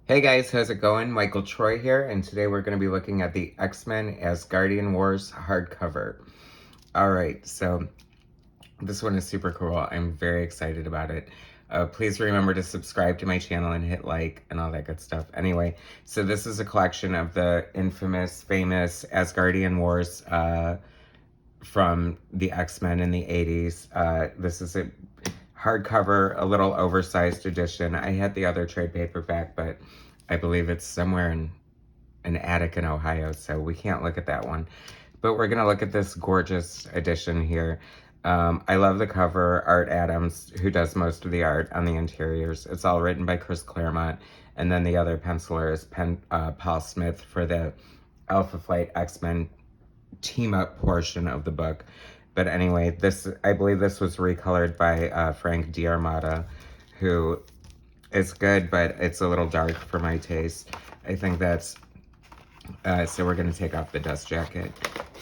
Hey guys, how's it going? Michael Troy here, and today we're going to be looking at the X-Men Asgardian Wars hardcover. Alright, so this one is super cool. I'm very excited about it. Please remember to subscribe to my channel and hit like and all that good stuff. Anyway, so this is a collection of the infamous, famous Asgardian Wars from the X-Men in the 80s. This is a hardcover, a little oversized edition. I had the other trade paperback, but I believe it's somewhere in an attic in Ohio, so we can't look at that one. But we're gonna look at this gorgeous edition here. I love the cover. Art Adams, who does most of the art on the interiors. It's all written by Chris Claremont, and then the other penciler is Paul Smith for the Alpha Flight X-Men team-up portion of the book. But anyway, I believe this was recolored by Frank D'Armata, who is good, but it's a little dark for my taste. I think that's so we're going to take off the dust jacket.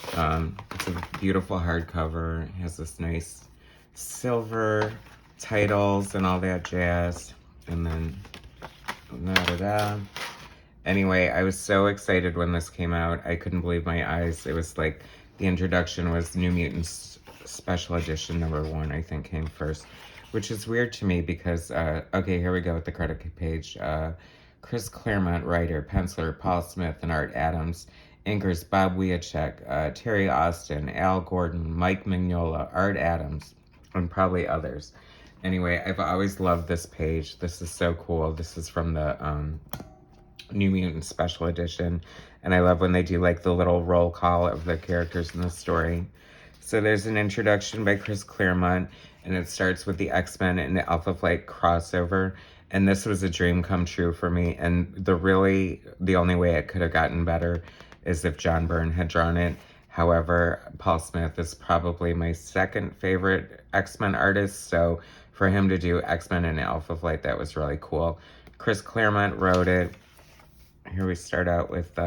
It's a beautiful hardcover. It has this nice silver titles and all that jazz. And then, da-da-da. Anyway, I was so excited when this came out. I couldn't believe my eyes. It was like the introduction was New Mutants Special Edition #1, I think, came first. Which is weird to me because, okay, here we go with the credit page. Chris Claremont, writer, penciler, Paul Smith, and Art Adams. Inkers, Bob Wiacek, Terry Austin, Al Gordon, Mike Mignola, Art Adams, and probably others. Anyway, I've always loved this page. This is so cool. This is from the New Mutants Special Edition. And I love when they do like the little roll call of the characters in the story. So there's an introduction by Chris Claremont, and it starts with the X-Men and the Alpha Flight crossover. And this was a dream come true for me. And the only way it could have gotten better is if John Byrne had drawn it. However, Paul Smith is probably my second favorite X-Men artist. So for him to do X-Men and Alpha Flight, that was really cool. Chris Claremont wrote it. Here we start out with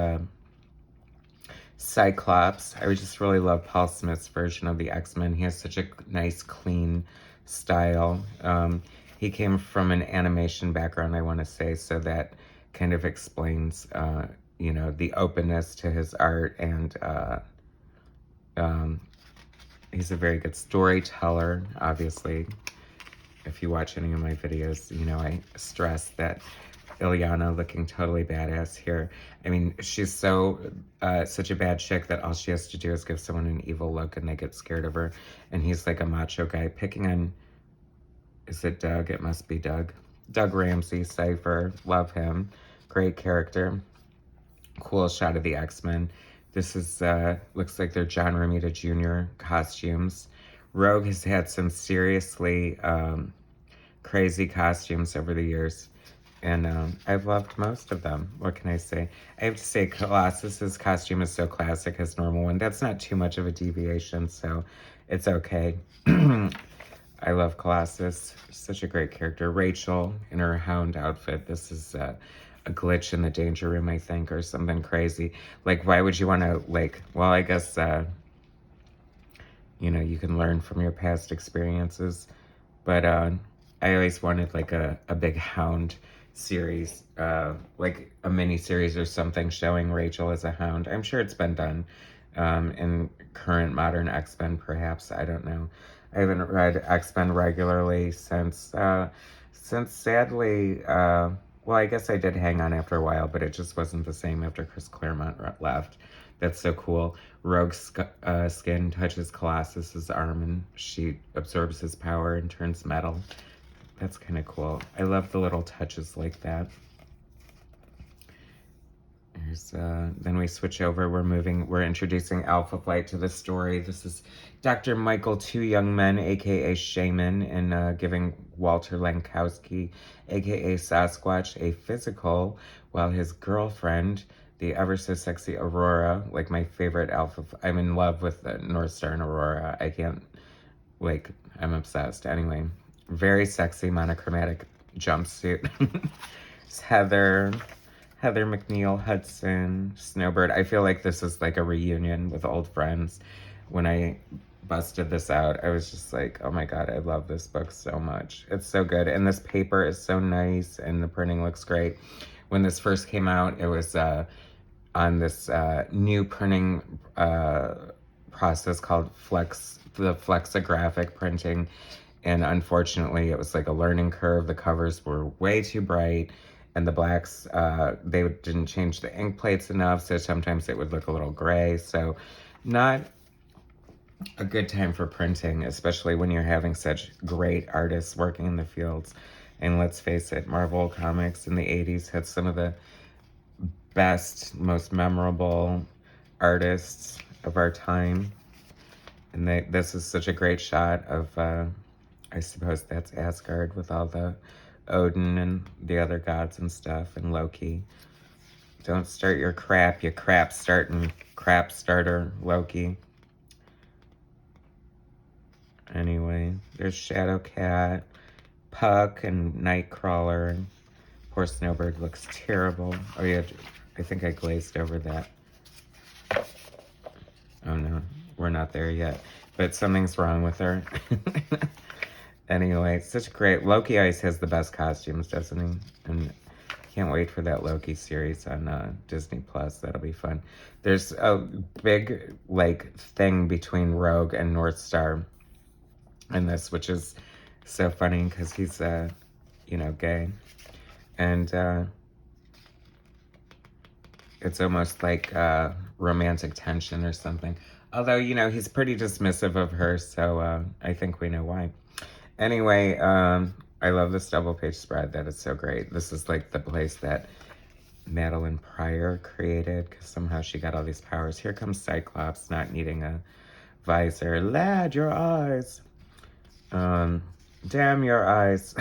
Cyclops. I just really love Paul Smith's version of the X-Men. He has such a nice, clean style. He came from an animation background, I want to say, so that kind of explains, the openness to his art, and he's a very good storyteller, obviously. If you watch any of my videos, I stress that Ilyana looking totally badass here. I mean, she's such a bad chick that all she has to do is give someone an evil look and they get scared of her. And he's like a macho guy picking on, is it Doug? It must be Doug. Doug Ramsey, Cypher, love him. Great character. Cool shot of the X-Men. This is, looks like they're John Romita Jr. costumes. Rogue has had some seriously crazy costumes over the years. And I've loved most of them. What can I say? I have to say Colossus's costume is so classic, his normal one. That's not too much of a deviation, so it's okay. I love Colossus. Such a great character. Rachel in her hound outfit. This is a glitch in the danger room, I think, or something crazy. Like, why would you want to, well, I guess, you can learn from your past experiences. But I always wanted, like, a big hound series, like a mini series or something showing Rachel as a hound. I'm sure it's been done in current modern X-Men, perhaps. I don't know. I haven't read X-Men regularly since sadly, well, I guess I did hang on after a while, but it just wasn't the same after Chris Claremont left. That's so cool. Rogue's skin touches Colossus's arm, and she absorbs his power and turns metal. That's kind of cool. I love the little touches like that. Here's, then we switch over. We're introducing Alpha Flight to the story. This is Dr. Michael Two Young Men, a.k.a. Shaman, and giving Walter Lankowski, a.k.a. Sasquatch, a physical, while his girlfriend, the ever-so-sexy Aurora, like my favorite I'm in love with the North Star and Aurora. I can't, I'm obsessed. Anyway, very sexy monochromatic jumpsuit. It's Heather McNeil, Hudson, Snowbird. I feel like this is like a reunion with old friends. When I busted this out, I was just like, oh my God, I love this book so much. It's so good. And this paper is so nice and the printing looks great. when this first came out, it was on this new printing process called the flexographic printing. And unfortunately, it was like a learning curve. The covers were way too bright, and the blacks, they didn't change the ink plates enough, so sometimes it would look a little gray. So not a good time for printing, especially when you're having such great artists working in the fields. And let's face it, Marvel Comics in the 80s had some of the best, most memorable artists of our time. And this is such a great shot of, I suppose that's Asgard with all the Odin and the other gods and stuff, and Loki. Don't start your crap, you crap starter, Loki. Anyway, there's Shadowcat, Puck, and Nightcrawler. Poor Snowbird looks terrible. Oh yeah, I think I glazed over that. Oh no, we're not there yet. But something's wrong with her. Anyway, such great. Loki always has the best costumes, doesn't he? And can't wait for that Loki series on Disney Plus. That'll be fun. There's a big like thing between Rogue and North Star in this, which is so funny because he's you know, gay. And it's almost like romantic tension or something. Although, you know, he's pretty dismissive of her, so I think we know why. Anyway, I love this double page spread. That is so great. This is like the place that Madeline Pryor created because somehow she got all these powers. Here comes Cyclops not needing a visor. Lad, your eyes. Damn your eyes.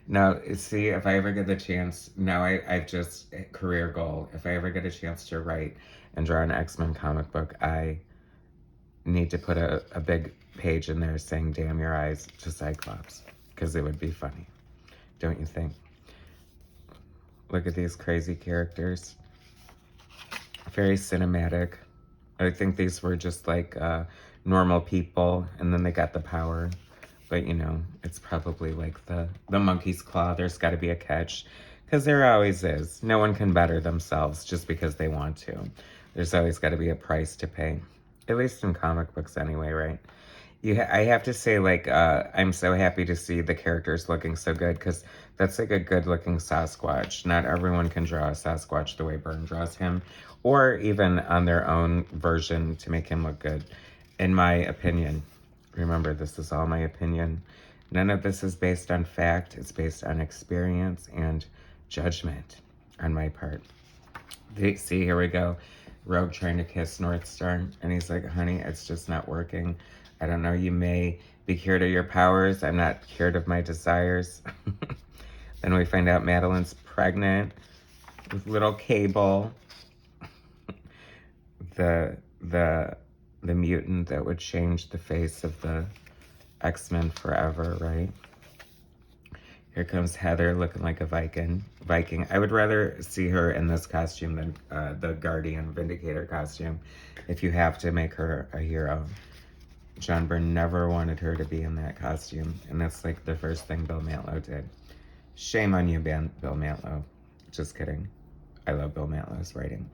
Now, see, if I ever get the chance, now I've just, career goal, if I ever get a chance to write and draw an X-Men comic book, I need to put a big page in there saying, damn your eyes to Cyclops, because it would be funny. Don't you think? Look at these crazy characters. Very cinematic. I think these were just like normal people, and then they got the power. But, you know, it's probably like the monkey's claw. There's got to be a catch. Because there always is. No one can better themselves just because they want to. There's always got to be a price to pay. At least in comic books anyway, right? I have to say, like, I'm so happy to see the characters looking so good. Because that's like a good-looking Sasquatch. Not everyone can draw a Sasquatch the way Byrne draws him. Or even on their own version to make him look good. In my opinion. Remember, this is all my opinion. None of this is based on fact. It's based on experience and judgment on my part. See, here we go. Rogue trying to kiss North Star. And he's like, honey, it's just not working. I don't know, you may be cured of your powers. I'm not cured of my desires. Then we find out Madeline's pregnant with little Cable. The mutant that would change the face of the X-Men forever, right? Here comes Heather looking like a Viking. I would rather see her in this costume than the Guardian Vindicator costume if you have to make her a hero. John Byrne never wanted her to be in that costume, and that's like the first thing Bill Mantlo did. Shame on you, Bill Mantlo. Just kidding. I love Bill Mantlow's writing.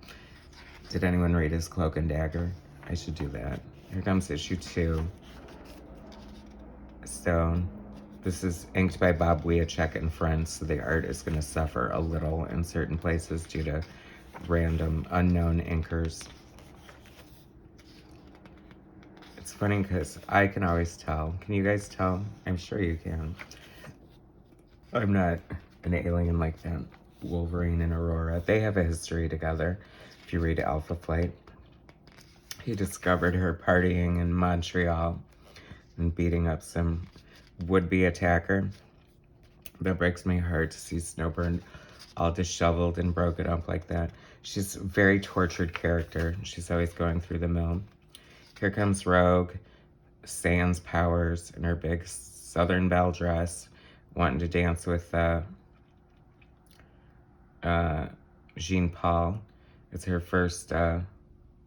Did anyone read his Cloak and Dagger? I should do that. Here comes issue 2. So, this is inked by Bob Wiacek and friends, so the art is going to suffer a little in certain places due to random, unknown inkers. It's funny because I can always tell. Can you guys tell? I'm sure you can. I'm not an alien like that. Wolverine and Aurora. They have a history together. If you read Alpha Flight. He discovered her partying in Montreal and beating up some would-be attacker. That breaks my heart to see Snowbird all disheveled and broken up like that. She's a very tortured character. She's always going through the mill. Here comes Rogue, sans powers in her big Southern Belle dress, wanting to dance with Jean Paul. It's her first... or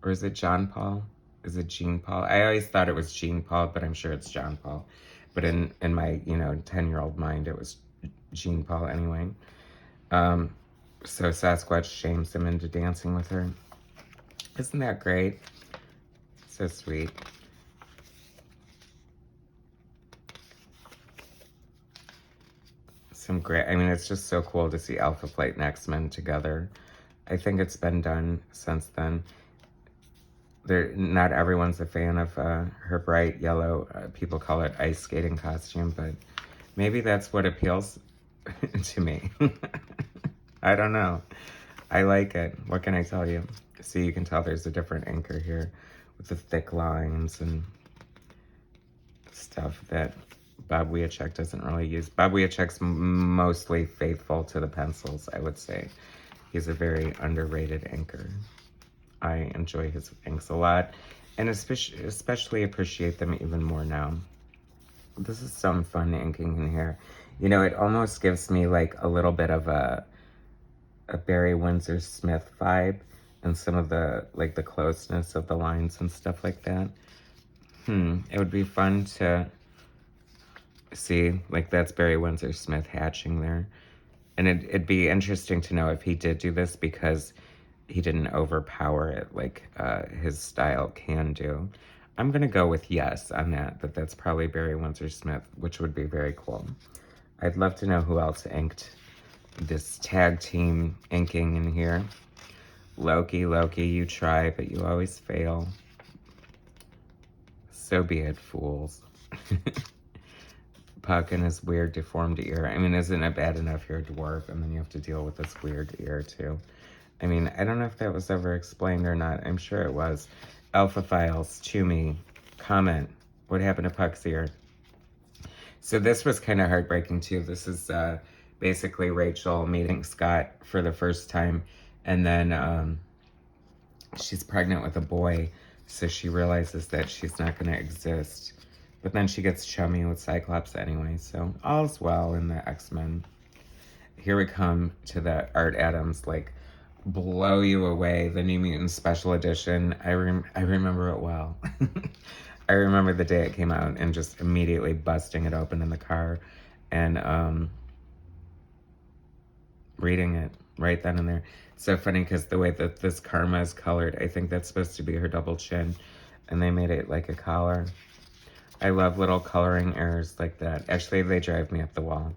is it John Paul? Is it Jean Paul? I always thought it was Jean Paul, but I'm sure it's John Paul. But in my, 10-year-old mind, it was Jean Paul anyway. So Sasquatch shames him into dancing with her. Isn't that great? So sweet. Some great, I mean, it's just so cool to see Alpha Flight and X-Men together. I think it's been done since then. Not everyone's a fan of her bright yellow, people call it ice skating costume, but maybe that's what appeals to me. I don't know. I like it. What can I tell you? See, you can tell there's a different inker here with the thick lines and stuff that Bob Wiacek doesn't really use. Bob Wiacek's mostly faithful to the pencils, I would say. He's a very underrated inker. I enjoy his inks a lot, and especially appreciate them even more now. This is some fun inking in here. You know, it almost gives me like a little bit of a Barry Windsor-Smith vibe, and some of the, like the closeness of the lines and stuff like that. It would be fun to see, like that's Barry Windsor-Smith hatching there. And it'd be interesting to know if he did do this because he didn't overpower it like his style can do. I'm going to go with yes on that that's probably Barry Windsor-Smith, which would be very cool. I'd love to know who else inked this tag team inking in here. Loki, you try, but you always fail. So be it, fools. Puck and his weird deformed ear. I mean, isn't it bad enough you're a dwarf and then you have to deal with this weird ear too? I mean, I don't know if that was ever explained or not. I'm sure it was. Alpha Files, to me, comment. What happened to Puck's ear? So this was kind of heartbreaking too. This is basically Rachel meeting Scott for the first time. And then she's pregnant with a boy. So she realizes that she's not going to exist. But then she gets chummy with Cyclops anyway, so all's well in the X-Men. Here we come to the Art Adams, like, blow you away, the New Mutants Special Edition. I remember it well. I remember the day it came out and just immediately busting it open in the car and reading it right then and there. It's so funny because the way that this Karma is colored, I think that's supposed to be her double chin, and they made it like a collar. I love little coloring errors like that. Actually, they drive me up the wall.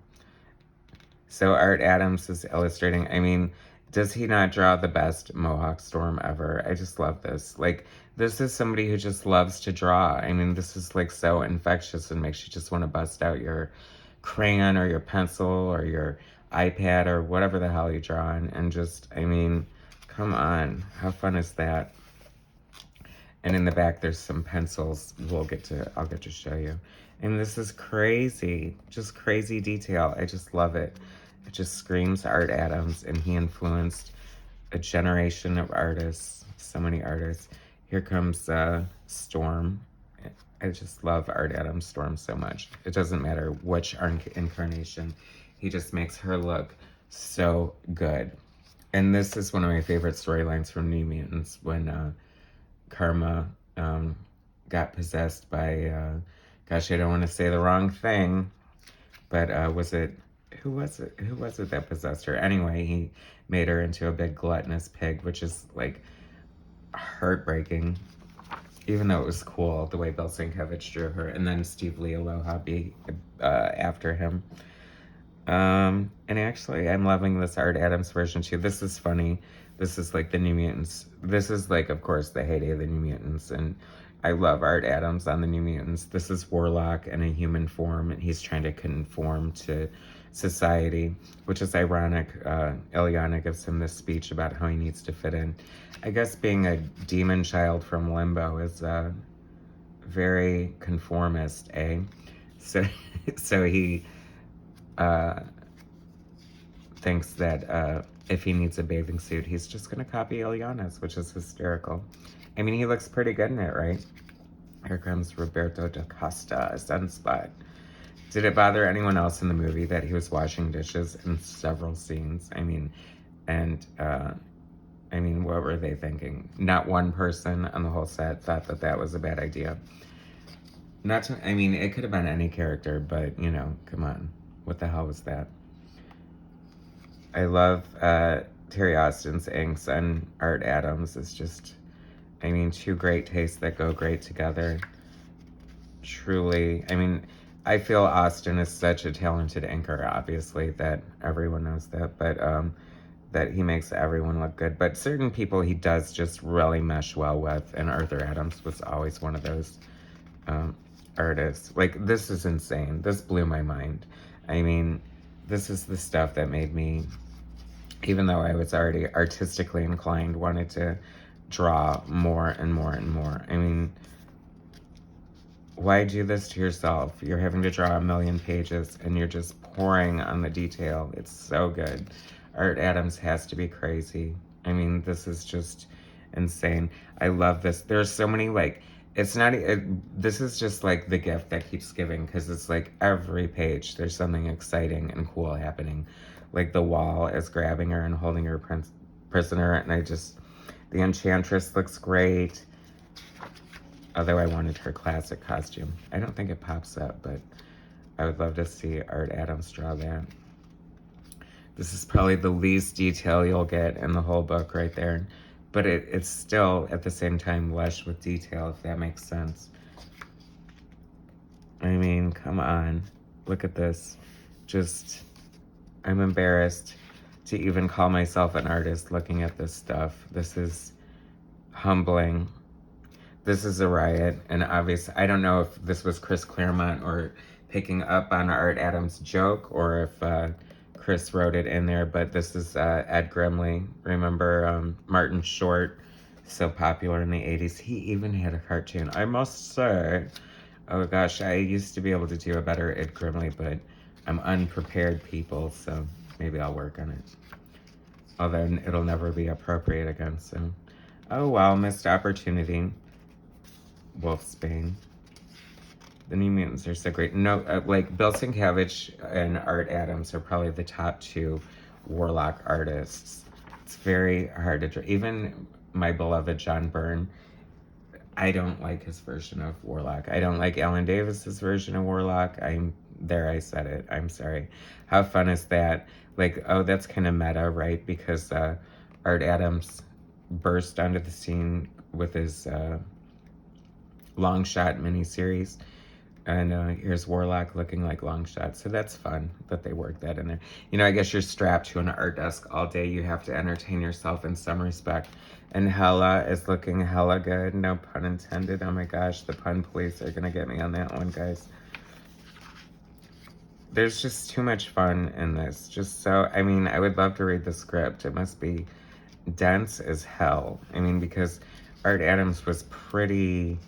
So Art Adams is illustrating. I mean, does he not draw the best Mohawk Storm ever? I just love this. Like, this is somebody who just loves to draw. I mean, this is like so infectious and makes you just want to bust out your crayon or your pencil or your iPad or whatever the hell you draw on. And just, I mean, come on. How fun is that? And in the back, there's some pencils. I'll get to show you. And this is crazy, just crazy detail. I just love it. It just screams Art Adams, and he influenced a generation of artists, so many artists. Here comes Storm. I just love Art Adams' Storm so much. It doesn't matter which incarnation. He just makes her look so good. And this is one of my favorite storylines from New Mutants, when Karma got possessed by, gosh, I don't want to say the wrong thing, but who was it that possessed her? Anyway, he made her into a big gluttonous pig, which is like heartbreaking, even though it was cool the way Bill Sienkiewicz drew her, and then Steve Lee Aloha be after him. And actually, I'm loving this Art Adams version too. This is funny. This is like the New Mutants. This is like, of course, the heyday of the New Mutants. And I love Art Adams on the New Mutants. This is Warlock in a human form, and he's trying to conform to society, which is ironic. Ileana gives him this speech about how he needs to fit in. I guess being a demon child from Limbo is very conformist, eh? So he thinks that if he needs a bathing suit, he's just going to copy Ileana's, which is hysterical. I mean, he looks pretty good in it, right? Here comes Roberto da Costa, a sunspot. Did it bother anyone else in the movie that he was washing dishes in several scenes? I mean, what were they thinking? Not one person on the whole set thought that that was a bad idea. It could have been any character, but, you know, come on. What the hell was that? I love Terry Austin's inks and Art Adams is just, I mean, two great tastes that go great together. Truly, I mean, I feel Austin is such a talented inker, obviously, that everyone knows that, but that he makes everyone look good. But certain people he does just really mesh well with, and Arthur Adams was always one of those artists. Like, this is insane. This blew my mind. I mean, this is the stuff that made me, even though I was already artistically inclined, wanted to draw more and more and more. I mean, why do this to yourself? You're having to draw 1,000,000 pages and you're just pouring on the detail. It's so good. Art Adams has to be crazy. I mean, this is just insane. I love this. There's so many, like, it's not, this is just like the gift that keeps giving, because it's like every page there's something exciting and cool happening. Like the wall is grabbing her and holding her prisoner, and the Enchantress looks great. Although I wanted her classic costume. I don't think it pops up, but I would love to see Art Adams draw that. This is probably the least detail you'll get in the whole book right there. But it's still, at the same time, lush with detail, if that makes sense. I mean, come on. Look at this. Just, I'm embarrassed to even call myself an artist looking at this stuff. This is humbling. This is a riot, and obviously, I don't know if this was Chris Claremont or picking up on Art Adams' joke, or if Chris wrote it in there, but this is Ed Grimley. Remember Martin Short, so popular in the 80s? He even had a cartoon, I must say. Oh gosh, I used to be able to do a better Ed Grimley, but I'm unprepared, people, so maybe I'll work on it. Although it'll never be appropriate again, so. Oh well, missed opportunity. Wolfsbane. The New Mutants are so great. No, like Bill Sienkiewicz and Art Adams are probably the top two Warlock artists. It's very hard to draw. Even my beloved John Byrne, I don't like his version of Warlock. I don't like Alan Davis's version of Warlock. I said it. I'm sorry. How fun is that? Like, oh, that's kind of meta, right? Because Art Adams burst onto the scene with his Long Shot miniseries, and here's Warlock looking like Long Shot. So that's fun that they work that in there. You know, I guess you're strapped to an art desk all day. You have to entertain yourself in some respect. And Hella is looking hella good. No pun intended. Oh my gosh, the pun police are gonna get me on that one, guys. There's just too much fun in this. Just so, I mean, I would love to read the script. It must be dense as hell. I mean, because Art Adams was pretty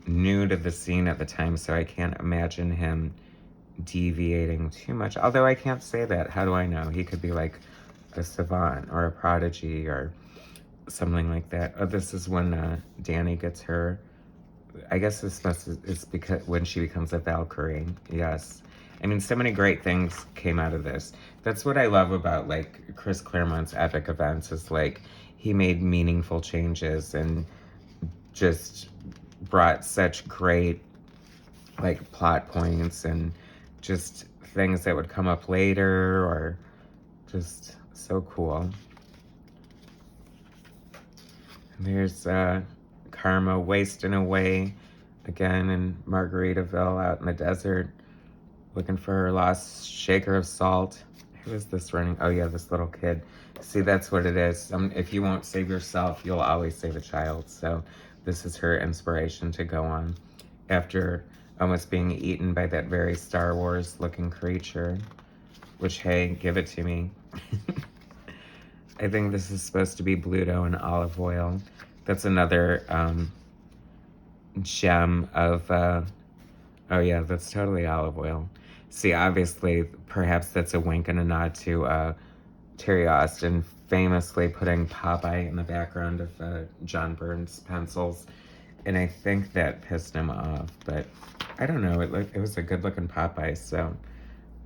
new to the scene at the time, so I can't imagine him deviating too much. Although I can't say that. How do I know? He could be like a savant or a prodigy or something like that. Oh, this is when Danny gets her. I guess it's because when she becomes a Valkyrie. Yes. I mean, so many great things came out of this. That's what I love about like Chris Claremont's epic events, is like he made meaningful changes and just brought such great like plot points and just things that would come up later, or just so cool. And there's Karma wasting away again in Margaritaville out in the desert, looking for her lost shaker of salt. Who is this running? Oh yeah, this little kid. See, that's what it is. If you won't save yourself, you'll always save a child. So this is her inspiration to go on after almost being eaten by that very Star Wars looking creature, which, hey, give it to me. I think this is supposed to be Bluto and olive oil. That's another gem of, oh yeah, that's totally olive oil. See, obviously, perhaps that's a wink and a nod to Terry Austin famously putting Popeye in the background of John Byrne's pencils. And I think that pissed him off, but I don't know. It was a good-looking Popeye, so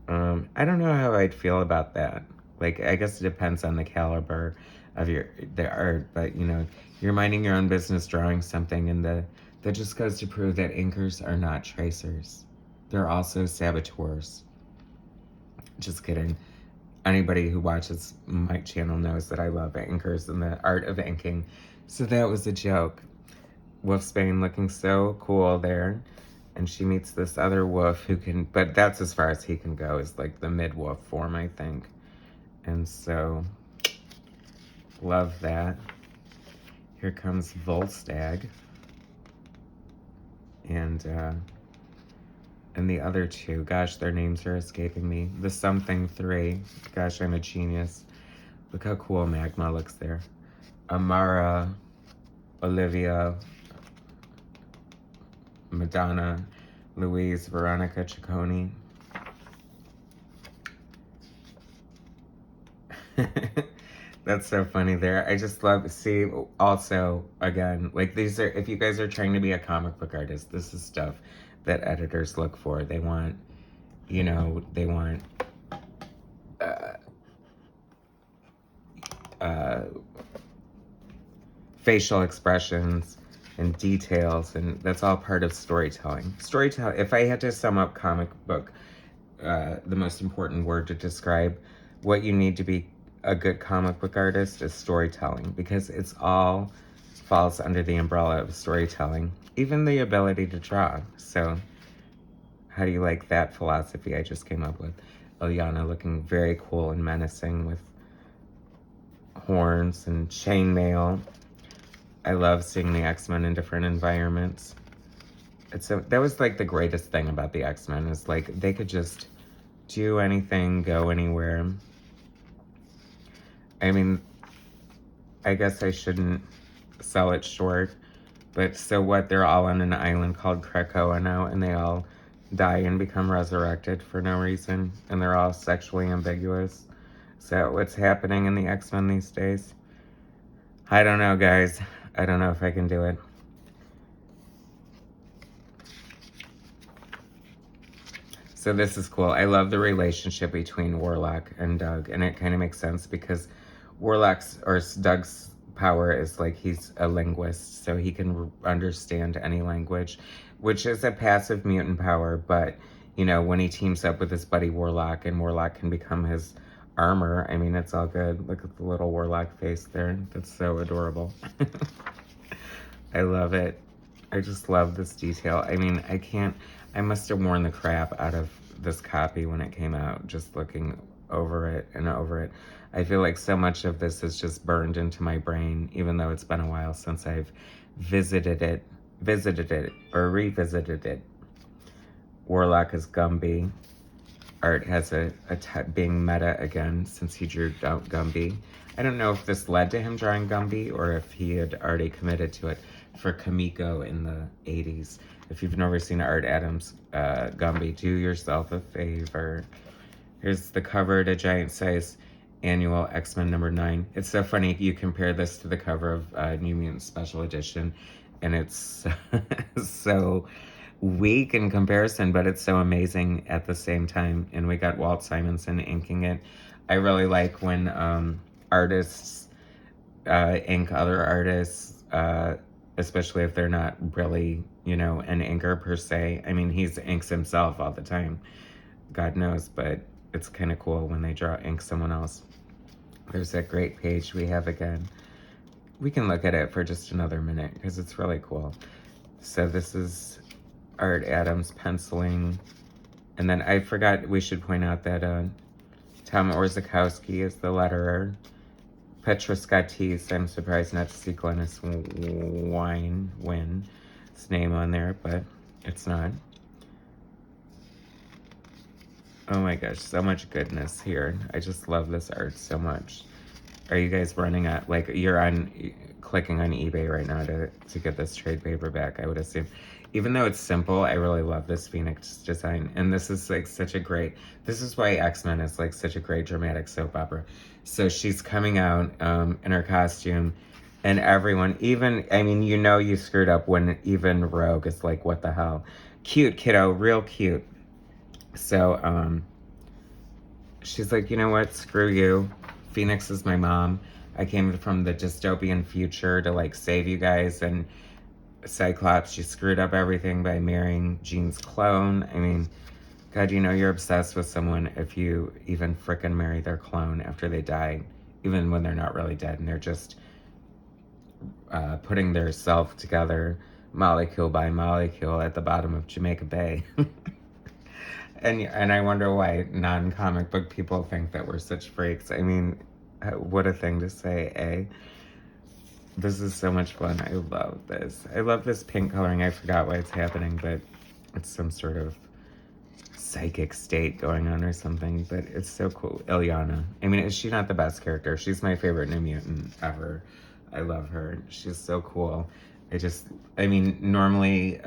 I don't know how I'd feel about that. Like, I guess it depends on the caliber of the art, but, you know, you're minding your own business drawing something, and that just goes to prove that inkers are not tracers. They're also saboteurs. Just kidding. Anybody who watches my channel knows that I love inkers and the art of inking. So that was a joke. Wolfsbane looking so cool there. And she meets this other wolf who can, but that's as far as he can go, is like the mid-wolf form, I think. And so, love that. Here comes Volstagg. And the other two, gosh, their names are escaping me. The Something 3, gosh, I'm a genius. Look how cool Magma looks there. Amara, Olivia, Madonna, Louise, Veronica Ciccone. That's so funny there. I just love to see, also, again, like these are, if you guys are trying to be a comic book artist, this is stuff that editors look for. They want, you know, they want facial expressions and details, and that's all part of storytelling. Storytelling, if I had to sum up comic book, the most important word to describe what you need to be a good comic book artist is storytelling, because it's all falls under the umbrella of storytelling, even the ability to draw. So how do you like that philosophy I just came up with? Ilyana looking very cool and menacing with horns and chainmail. I love seeing the X-Men in different environments. That was like the greatest thing about the X-Men, is like they could just do anything, go anywhere. I mean, I guess I shouldn't sell it short, but so what? They're all on an island called Krakoa now, and they all die and become resurrected for no reason, and they're all sexually ambiguous. So what's happening in the X-Men these days? I don't know, guys. I don't know if I can do it. So this is cool. I love the relationship between Warlock and Doug, and it kind of makes sense because Doug's power is like he's a linguist, so he can understand any language, which is a passive mutant power, but, you know, when he teams up with his buddy Warlock, and Warlock can become his armor, I mean, it's all good. Look at the little Warlock face there. That's so adorable. I love it. I just love this detail. I mean, I must have worn the crap out of this copy when it came out, just looking over it and over it. I feel like so much of this is just burned into my brain, even though it's been a while since I've visited it or revisited it. Warlock is Gumby. Art has being meta again, since he drew Gumby. I don't know if this led to him drawing Gumby or if he had already committed to it for Kamiko in the 80s. If you've never seen Art Adams' Gumby, do yourself a favor. Here's the cover to giant size annual X-Men number 9. It's so funny, you compare this to the cover of New Mutants Special Edition, and it's so weak in comparison, but it's so amazing at the same time. And we got Walt Simonson inking it. I really like when artists ink other artists, especially if they're not really, you know, an inker per se. I mean, he's inks himself all the time, God knows, but it's kind of cool when they ink someone else. There's that great page we have again. We can look at it for just another minute because it's really cool. So this is Art Adams penciling. And then I forgot, we should point out that Tom Orzechowski is the letterer. Petra Scottis, I'm surprised not to see Glennis Wynn's name on there, but it's not. Oh my gosh, so much goodness here. I just love this art so much. Are you guys running at, like, you're clicking on eBay right now to get this trade paperback, I would assume. Even though it's simple, I really love this Phoenix design. And this is like this is why X-Men is like such a great dramatic soap opera. So she's coming out in her costume, and everyone, I mean, you know you screwed up when even Rogue is like, what the hell? Cute kiddo, real cute. So she's like, you know what, screw you. Phoenix is my mom. I came from the dystopian future to like save you guys, and Cyclops, she screwed up everything by marrying Jean's clone. I mean, God, you know you're obsessed with someone if you even frickin' marry their clone after they die, even when they're not really dead and they're just putting their self together molecule by molecule at the bottom of Jamaica Bay. And I wonder why non-comic book people think that we're such freaks. I mean, what a thing to say, eh? This is so much fun. I love this. I love this pink coloring. I forgot why it's happening, but it's some sort of psychic state going on or something, but it's so cool. Ilyana. I mean, is she not the best character? She's my favorite New Mutant ever. I love her. She's so cool. I mean, normally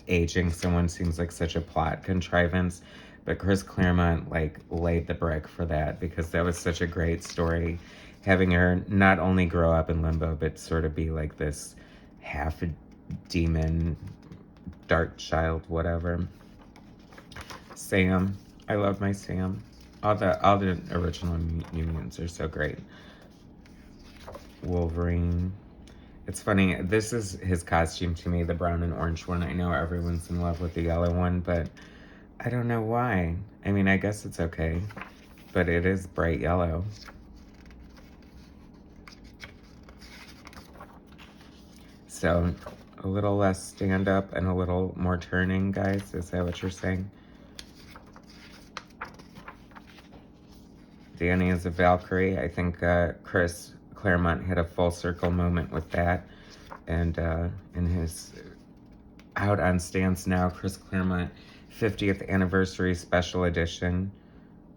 aging someone seems like such a plot contrivance, but Chris Claremont like laid the brick for that because that was such a great story. Having her not only grow up in limbo, but sort of be like this half demon, dark child, whatever. Sam. I love my Sam. All the original Mutants are so great. Wolverine. It's funny, this is his costume to me, the brown and orange one. I know everyone's in love with the yellow one, but I don't know why. I mean, I guess it's okay, but it is bright yellow. So, a little less stand-up and a little more turning, guys. Is that what you're saying? Danny is a Valkyrie. I think Chris Claremont had a full circle moment with that. And in his out on stands now, Chris Claremont 50th anniversary special edition.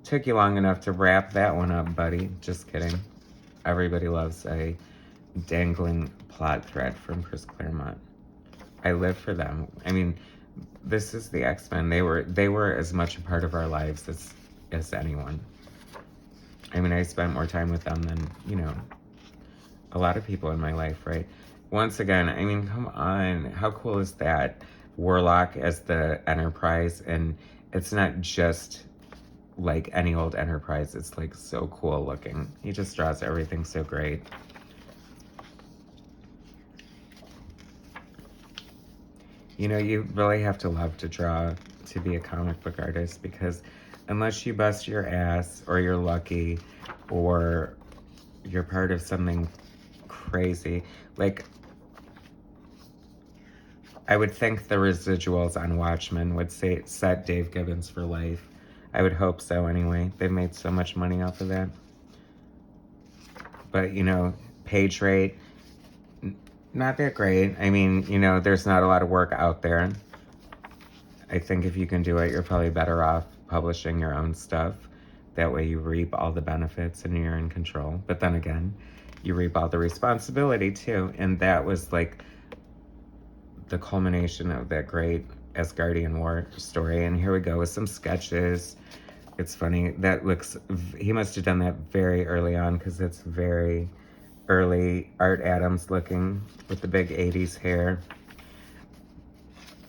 Took you long enough to wrap that one up, buddy. Just kidding. Everybody loves a dangling plot thread from Chris Claremont. I live for them. I mean, this is the X-Men. They were as much a part of our lives as anyone. I mean, I spent more time with them than, you know, a lot of people in my life, right? Once again, I mean, come on. How cool is that? Warlock as the Enterprise, and it's not just like any old Enterprise. It's like so cool looking. He just draws everything so great. You know, you really have to love to draw to be a comic book artist, because unless you bust your ass or you're lucky or you're part of something crazy, like I would think the residuals on Watchmen would set Dave Gibbons for life. I would hope so anyway. They've made so much money off of that. But, you know, page rate, not that great. I mean, you know, there's not a lot of work out there. I think if you can do it, you're probably better off publishing your own stuff. That way you reap all the benefits and you're in control. But then again, you reap all the responsibility too. And that was like the culmination of that great Asgardian War story. And here we go with some sketches. It's funny. He must have done that very early on, because it's very early Art Adams looking with the big 80s hair.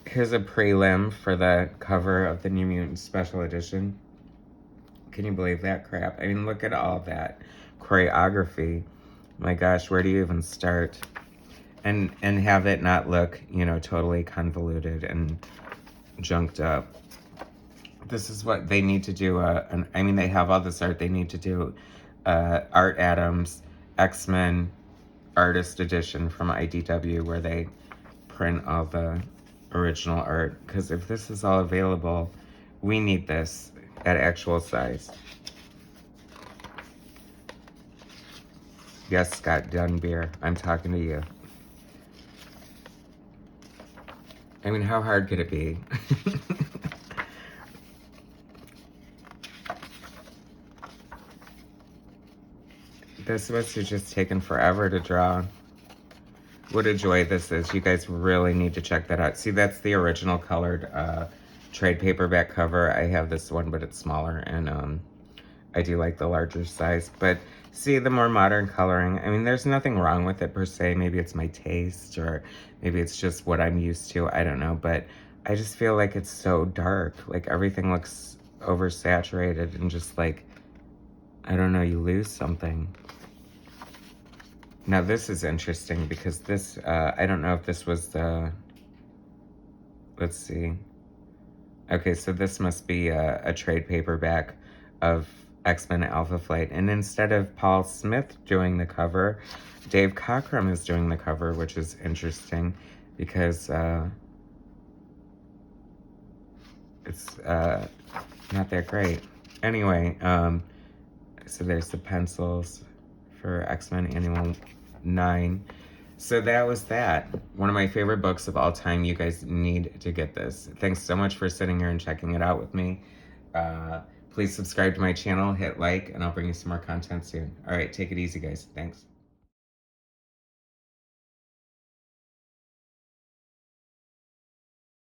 Here's a prelim for the cover of the New Mutants special edition. Can you believe that crap? I mean, look at all that choreography. My gosh, where do you even start? And have it not look, you know, totally convoluted and junked up. This is what they need to do. I mean, they have all this art. They need to do Art Adams X-Men Artist Edition from IDW, where they print all the original art. Because if this is all available, we need this at actual size. Yes, Scott Dunbeer, I'm talking to you. I mean, how hard could it be? This must have just taken forever to draw. What a joy this is. You guys really need to check that out. See, that's the original colored trade paperback cover. I have this one, but it's smaller, and I do like the larger size. But see, the more modern coloring, I mean, there's nothing wrong with it per se. Maybe it's my taste, or maybe it's just what I'm used to. I don't know, but I just feel like it's so dark. Like, everything looks oversaturated and just like, I don't know, you lose something. Now this is interesting, because this, I don't know if this was the, let's see. Okay, so this must be a trade paperback of X-Men Alpha Flight. And instead of Paul Smith doing the cover, Dave Cockrum is doing the cover, which is interesting because it's not that great. Anyway, so there's the pencils for X-Men Annual 9. So that was that. One of my favorite books of all time. You guys need to get this. Thanks so much for sitting here and checking it out with me. Please subscribe to my channel, hit like, and I'll bring you some more content soon. All right, take it easy, guys. Thanks.